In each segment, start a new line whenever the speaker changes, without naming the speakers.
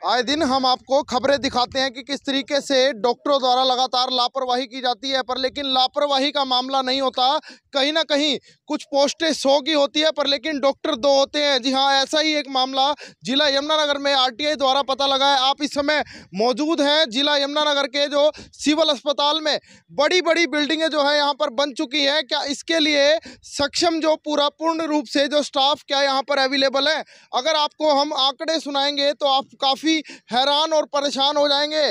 आए दिन हम आपको खबरें दिखाते हैं कि किस तरीके से डॉक्टरों द्वारा लगातार लापरवाही की जाती है, पर लेकिन लापरवाही का मामला नहीं होता। कहीं ना कहीं कुछ पोस्टें 100 की होती है, पर लेकिन डॉक्टर 2 होते हैं। जी हाँ, ऐसा ही एक मामला जिला यमुनानगर में आरटीआई द्वारा पता लगा है। आप इस समय मौजूद हैं जिला यमुनानगर के जो सिविल अस्पताल में। बड़ी बड़ी बिल्डिंगें जो है यहाँ पर बन चुकी हैं। क्या इसके लिए सक्षम जो पूरा पूर्ण रूप से जो स्टाफ क्या यहाँ पर अवेलेबल है? अगर आपको हम आंकड़े सुनाएंगे तो आप काफ़ी हैरान और परेशान हो जाएंगे।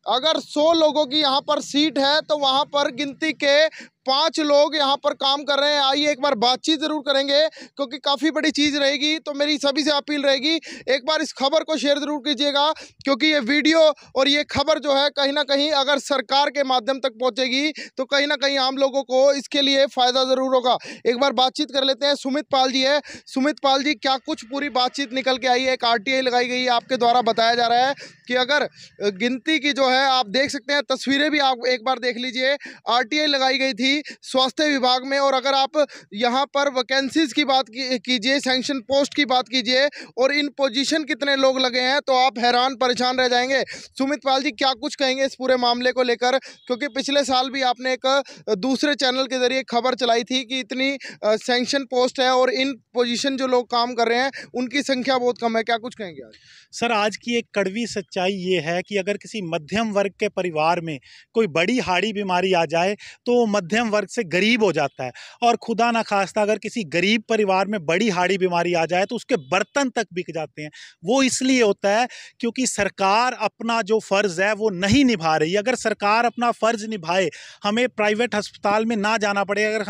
अगर 100 लोगों की यहाँ पर सीट है तो वहाँ पर गिनती के 5 लोग यहाँ पर काम कर रहे हैं। आइए एक बार बातचीत जरूर करेंगे क्योंकि काफ़ी बड़ी चीज़ रहेगी। तो मेरी सभी से अपील रहेगी, एक बार इस खबर को शेयर जरूर कीजिएगा, क्योंकि ये वीडियो और ये खबर जो है कहीं ना कहीं अगर सरकार के माध्यम तक पहुँचेगी तो कहीं ना कहीं आम लोगों को इसके लिए फ़ायदा ज़रूर होगा। एक बार बातचीत कर लेते हैं। सुमित पाल जी है। सुमित पाल जी, क्या कुछ पूरी बातचीत निकल के आई है? एक आरटीआई लगाई गई है, आपके द्वारा बताया जा रहा है कि अगर गिनती की जो है, आप देख सकते हैं तस्वीरें भी, आप एक बार देख लीजिए। आरटीआई लगाई गई थी स्वास्थ्य विभाग में, और अगर आप यहाँ पर वैकेंसीज की बात कीजिए, सैंक्शन पोस्ट की बात कीजिए और इन पोजीशन कितने लोग लगे हैं, तो आप हैरान परेशान रह जाएंगे। सुमित पाल जी, क्या कुछ कहेंगे इस पूरे मामले को लेकर? क्योंकि पिछले साल भी आपने एक दूसरे चैनल के जरिए खबर चलाई थी कि इतनी सैंक्शन पोस्ट है और इन पोजीशन जो लोग काम कर रहे हैं उनकी संख्या बहुत कम है। क्या कुछ कहेंगे आज?
सर, आज की एक कड़वी सच्चाई ये है कि अगर किसी मध्यम वर्ग के परिवार में कोई बड़ी हार्डी बीमारी आ जाए तो मध्यम वर्ग से गरीब हो जाता है, और खुदा ना खास्ता अगर किसी गरीब परिवार में बड़ी हार्डी बीमारी आ जाए तो उसके बर्तन तक बिक जाते हैं। वो इसलिए होता है क्योंकि सरकार अपना जो फ़र्ज़ है वो नहीं निभा रही। अगर सरकार अपना फ़र्ज़ निभाए, हमें प्राइवेट अस्पताल में ना जाना पड़े, अगर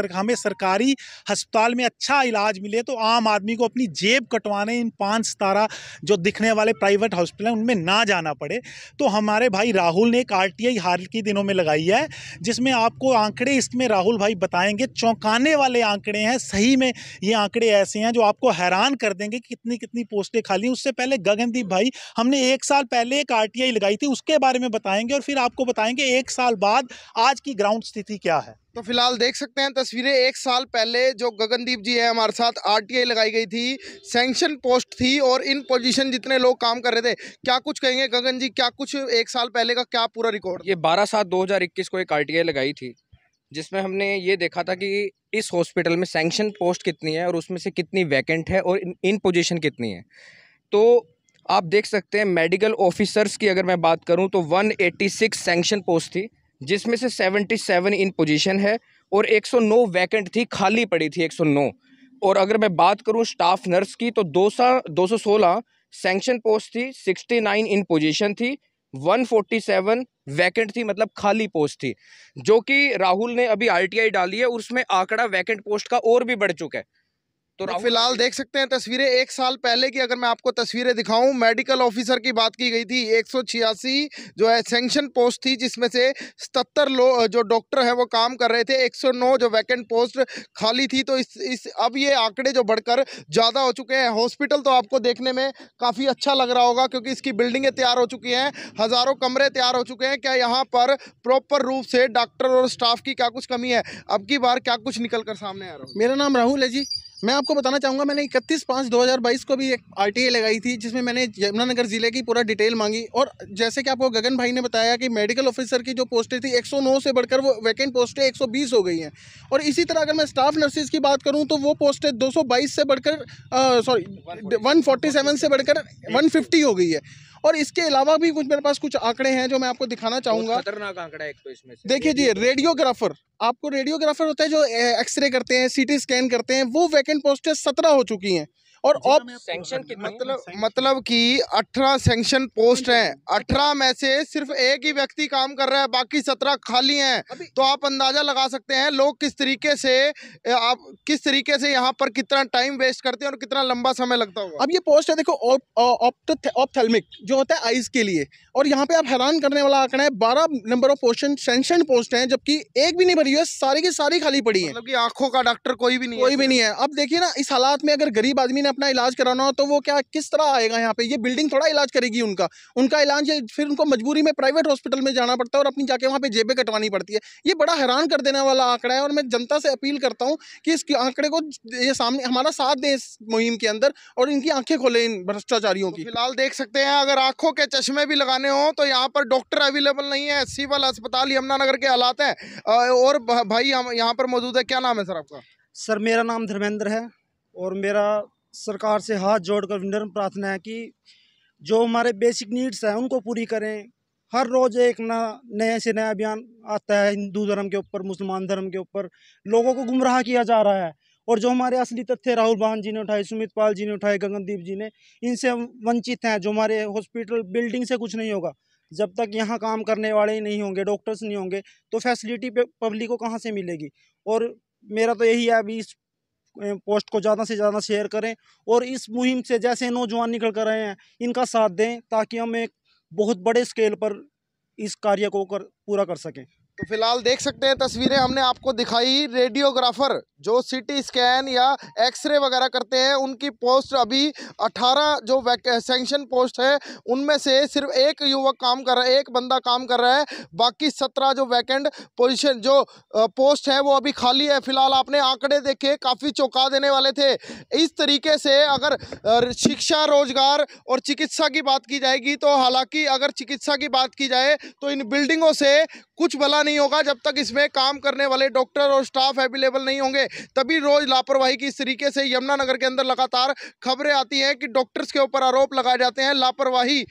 हमें सरकारी अस्पताल में अच्छा इलाज मिले, तो आम आदमी को अपनी जेब कटवाने इन 5 सितारा जो दिखने वाले प्राइवेट हॉस्पिटल हैं उनमें ना जाना पड़े। तो हमारे भाई राहुल ने एक आरटीआई हाल के दिनों में लगाई है, जिसमें आपको आंकड़े इसमें राहुल भाई बताएंगे। चौंकाने वाले आंकड़े हैं, सही में ये आंकड़े ऐसे हैं जो आपको हैरान कर देंगे कि कितनी कितनी पोस्टें खाली हैं। उससे पहले गगनदीप भाई, हमने 1 साल पहले एक आरटीआई लगाई थी, उसके बारे में बताएंगे, और फिर आपको बताएंगे 1 साल बाद आज की ग्राउंड स्थिति क्या है।
तो फिलहाल देख सकते हैं तस्वीरें। 1 साल पहले जो गगनदीप जी है हमारे साथ, आरटीआई लगाई गई थी, सैंक्शन पोस्ट थी और इन पोजीशन जितने लोग काम कर रहे थे। क्या कुछ कहेंगे गगन जी, क्या कुछ 1 साल पहले का क्या पूरा रिकॉर्ड?
ये 12/7/2021 को एक आरटीआई लगाई थी, जिसमें हमने ये देखा था कि इस हॉस्पिटल में सैंक्शन पोस्ट कितनी है और उसमें से कितनी वैकेंट है और इन पोजीशन कितनी है। तो आप देख सकते हैं मेडिकल ऑफिसर्स की अगर मैं बात करूं तो 186 सैंक्शन पोस्ट थी, जिसमें से 77 इन पोजीशन है और 109 वैकेंट थी, खाली पड़ी थी 109। और अगर मैं बात करूं स्टाफ नर्स की तो 216 सैंक्शन पोस्ट थी, 69 इन पोजीशन थी, 147 वैकेंट थी, मतलब खाली पोस्ट थी, जो कि राहुल ने अभी आरटीआई डाली है और उसमें आंकड़ा वैकेंट पोस्ट का और भी बढ़ चुका है।
तो फिलहाल देख सकते हैं तस्वीरें 1 साल पहले की। अगर मैं आपको तस्वीरें दिखाऊं, मेडिकल ऑफिसर की बात की गई थी, 186 जो है सैंक्शन पोस्ट थी, जिसमें से 77 लोग जो डॉक्टर है वो काम कर रहे थे, 109 जो वैकेंट पोस्ट खाली थी। तो इस अब ये आंकड़े जो बढ़कर ज़्यादा हो चुके हैं। हॉस्पिटल तो आपको देखने में काफ़ी अच्छा लग रहा होगा क्योंकि इसकी बिल्डिंगें तैयार हो चुकी हैं, हज़ारों कमरे तैयार हो चुके हैं। क्या यहाँ पर प्रॉपर रूप से डॉक्टर और स्टाफ की क्या कुछ कमी है? अब की बार क्या कुछ निकल कर सामने आ रहा है?
मेरा नाम राहुल है जी। मैं आपको बताना चाहूँगा, मैंने 31/5/2022 को भी एक आरटीआई लगाई थी, जिसमें मैंने यमुनानगर ज़िले की पूरा डिटेल मांगी। और जैसे कि आपको गगन भाई ने बताया कि मेडिकल ऑफिसर की जो पोस्टें थी 109 से बढ़कर वो वैकेंट पोस्टें 120 हो गई हैं। और इसी तरह अगर मैं स्टाफ नर्सेज की बात करूँ तो वो पोस्टें 222 से बढ़कर 147 से बढ़कर 150 हो गई है। और इसके अलावा भी कुछ मेरे पास कुछ आंकड़े हैं जो मैं आपको दिखाना चाहूँगा।
खतरनाक आंकड़ा है एक तो इसमें से।
देखिए जी, रेडियोग्राफर, आपको रेडियोग्राफर होता है जो एक्सरे करते हैं, सीटी स्कैन करते हैं, वो वैकेंट पोस्टें 17 हो चुकी हैं। और
सैंक्शन
मतलब कि 18 सैंक्शन पोस्ट हैं, 18 में से सिर्फ एक ही व्यक्ति काम कर रहा है, बाकी 17 खाली हैं। तो आप अंदाजा लगा सकते हैं लोग किस तरीके से यहाँ पर कितना टाइम वेस्ट करते हैं और कितना लंबा समय लगता होगा।
अब ये पोस्ट है, देखो, ऑप्थेल्मिक जो होता है आइज के लिए, और यहाँ पे आप हैरान करने वाला आंकड़ा है, 12 number of post sanction post हैं, जबकि एक भी नहीं भरी हुई है, सारी की सारी खाली पड़ी है।
मतलब कि आंखों का डॉक्टर कोई भी नहीं
है। अब देखिए ना, इस हालात में अगर गरीब आदमी ने अपना इलाज कराना हो तो वो क्या किस तरह आएगा यहाँ पे? ये बिल्डिंग थोड़ा इलाज करेगी उनका इलाज है, फिर उनको मजबूरी में प्राइवेट हॉस्पिटल में जाना पड़ता है और अपनी जाके वहाँ पे जेबें कटवानी पड़ती है। ये बड़ा हैरान कर देने वाला आंकड़ा है और मैं जनता से अपील करता हूँ कि इस आंकड़े को ये सामने हमारा साथ दें इस मुहिम के अंदर और इनकी आंखें खोलें इन भ्रष्टाचारियों की।
फिलहाल देख सकते हैं, अगर आंखों के चश्मे भी लगाने हो तो यहाँ पर डॉक्टर अवेलेबल नहीं है। सिविल अस्पताल यमुनानगर के हालात हैं। और भाई हम यहाँ पर मौजूद है, क्या नाम है सर आपका?
सर मेरा नाम धर्मेंद्र है और मेरा सरकार से हाथ जोड़कर विनम्र प्रार्थना है कि जो हमारे बेसिक नीड्स हैं उनको पूरी करें। हर रोज़ एक नए से नया अभियान आता है हिंदू धर्म के ऊपर, मुसलमान धर्म के ऊपर, लोगों को गुमराह किया जा रहा है। और जो हमारे असली तथ्य राहुल बान जी ने उठाए, सुमित पाल जी ने उठाए, गगनदीप जी ने, इनसे हम वंचित हैं। जो हमारे हॉस्पिटल बिल्डिंग से कुछ नहीं होगा जब तक यहाँ काम करने वाले ही नहीं होंगे, डॉक्टर्स नहीं होंगे, तो फैसिलिटी पब्लिक को कहाँ से मिलेगी। और मेरा तो यही है, अभी इस पोस्ट को ज़्यादा से ज़्यादा शेयर करें और इस मुहिम से जैसे नौजवान निकल कर रहे हैं इनका साथ दें ताकि हम एक बहुत बड़े स्केल पर इस कार्य को पूरा कर सकें।
तो फिलहाल देख सकते हैं तस्वीरें हमने आपको दिखाई। रेडियोग्राफर जो सीटी स्कैन या एक्सरे वगैरह करते हैं उनकी पोस्ट अभी 18 जो सैंक्शन पोस्ट है उनमें से सिर्फ एक युवक काम कर रहा है, एक बंदा काम कर रहा है। बाकी 17 जो वैकेंट पोजीशन जो पोस्ट है वो अभी खाली है। फिलहाल आपने आंकड़े देखे, काफ़ी चौंका देने वाले थे। इस तरीके से अगर शिक्षा, रोजगार और चिकित्सा की बात की जाएगी तो हालांकि अगर चिकित्सा की बात की जाए तो इन बिल्डिंगों से कुछ भला नहीं होगा जब तक इसमें काम करने वाले डॉक्टर और स्टाफ अवेलेबल नहीं होंगे। तभी रोज लापरवाही की इस तरीके से यमुनानगर के अंदर लगातार खबरें आती हैं कि डॉक्टर्स के ऊपर आरोप लगाए जाते हैं। लापरवाही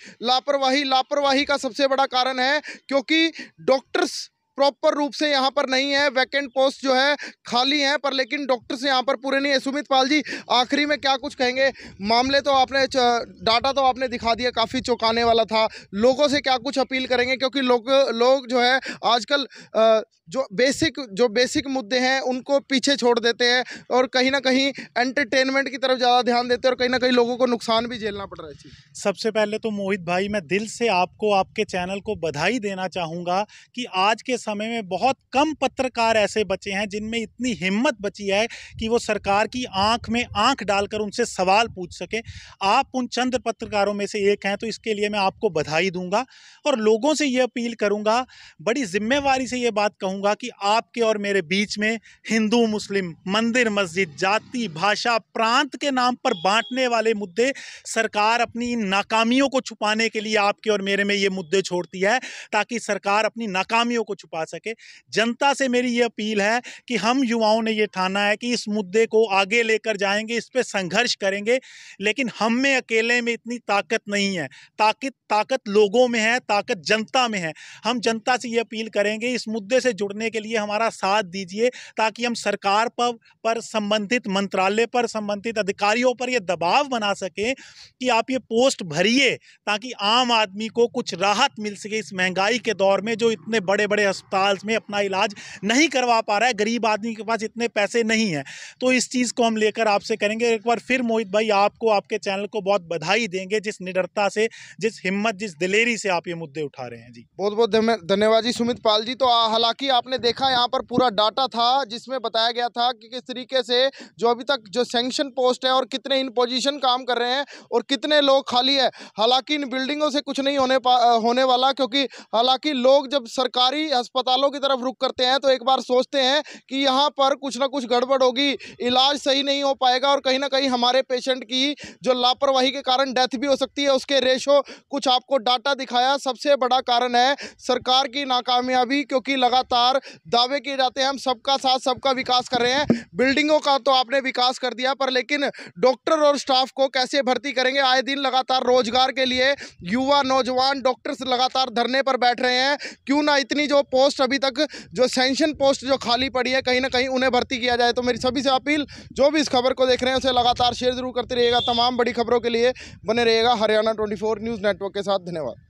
का सबसे बड़ा कारण है क्योंकि डॉक्टर्स प्रॉपर रूप से यहाँ पर नहीं है। वैकेंट पोस्ट जो है खाली हैं पर लेकिन डॉक्टर्स यहाँ पर पूरे नहीं है। सुमित पाल जी, आखिरी में क्या कुछ कहेंगे? मामले तो आपने डाटा तो आपने दिखा दिया, काफ़ी चौंकाने वाला था। लोगों से क्या कुछ अपील करेंगे क्योंकि लोग जो है आजकल जो बेसिक मुद्दे हैं उनको पीछे छोड़ देते हैं और कहीं ना कहीं एंटरटेनमेंट की तरफ ज़्यादा ध्यान देते हैं और कहीं ना कहीं लोगों को नुकसान भी झेलना पड़ रहा है।
सबसे पहले तो मोहित भाई, मैं दिल से आपको, आपके चैनल को बधाई देना चाहूँगा कि आज के समय में बहुत कम पत्रकार ऐसे बचे हैं जिनमें इतनी हिम्मत बची है कि वो सरकार की आंख में आंख डालकर उनसे सवाल पूछ सके। आप उन चंद पत्रकारों में से एक हैं, तो इसके लिए मैं आपको बधाई दूंगा और लोगों से ये अपील करूंगा, बड़ी जिम्मेवारी से ये बात कहूंगा कि आपके और मेरे बीच में हिंदू मुस्लिम, मंदिर मस्जिद, जाति, भाषा, प्रांत के नाम पर बांटने वाले मुद्दे सरकार अपनी इन नाकामियों को छुपाने के लिए आपके और मेरे में ये मुद्दे छोड़ती है ताकि सरकार अपनी नाकामियों को छुपा सके। जनता से मेरी ये अपील है कि हम युवाओं ने ये ठाना है कि इस मुद्दे को आगे लेकर जाएंगे, इस पे संघर्ष करेंगे, लेकिन हम में अकेले में इतनी ताकत नहीं है। ताकत लोगों में है, ताकत जनता में है। हम जनता से ये अपील करेंगे, इस मुद्दे से जुड़ने के लिए हमारा साथ दीजिए ताकि हम सरकार पर संबंधित मंत्रालय पर, संबंधित अधिकारियों पर ये दबाव बना सकें कि आप ये पोस्ट भरिए ताकि आम आदमी को कुछ राहत मिल सके इस महंगाई के दौर में, जो इतने बड़े बड़े अस्पताल में अपना इलाज नहीं करवा पा रहा है। गरीब आदमी के पास इतने पैसे नहीं हैं। तो इस चीज़ को हम लेकर आपसे करेंगे। एक बार फिर मोहित भाई, आपको, आपके चैनल को बहुत बधाई देंगे जिस निडरता से, जिस हिम्मत, जिस दिलेरी से आप ये मुद्दे उठा रहे हैं। जी
बहुत बहुत धन्यवाद जी सुमित पाल जी। तो हालांकि आपने देखा यहाँ पर पूरा डाटा था जिसमें बताया गया था कि किस तरीके से जो अभी तक जो सैंक्शन पोस्ट है और कितने इन पोजीशन काम कर रहे हैं और कितने लोग खाली है। हालांकि इन बिल्डिंगों से कुछ नहीं होने वाला, क्योंकि हालांकि लोग जब सरकारी अस्पतालों की तरफ रुख करते हैं तो एक बार सोचते हैं कि यहाँ पर कुछ ना कुछ गड़बड़ होगी, इलाज सही नहीं हो पाएगा और कहीं ना कहीं हमारे पेशेंट की जो लापरवाही के कारण डेथ भी हो सकती है। उसके रेशो कुछ आपको डाटा दिखाया। सबसे बड़ा कारण है सरकार की नाकामयाबी, क्योंकि लगातार दावे किए जाते हैं हम सबका साथ, सबका विकास कर रहे हैं। बिल्डिंगों का तो आपने विकास कर दिया, पर लेकिन डॉक्टर और स्टाफ को कैसे भर्ती करेंगे? आए दिन लगातार रोजगार के लिए युवा नौजवान डॉक्टर्स लगातार धरने पर बैठ रहे हैं। क्यों ना इतनी जो पोस्ट अभी तक जो सैंक्शन पोस्ट जो खाली पड़ी है कहीं ना कहीं उन्हें भर्ती किया जाए। तो मेरी सभी से अपील, जो भी इस खबर को देख रहे हैं उसे लगातार शेयर जरूर करते रहिएगा। तमाम बड़ी खबरों के लिए बने रहिएगा हरियाणा 24 न्यूज़ नेटवर्क के साथ। धन्यवाद।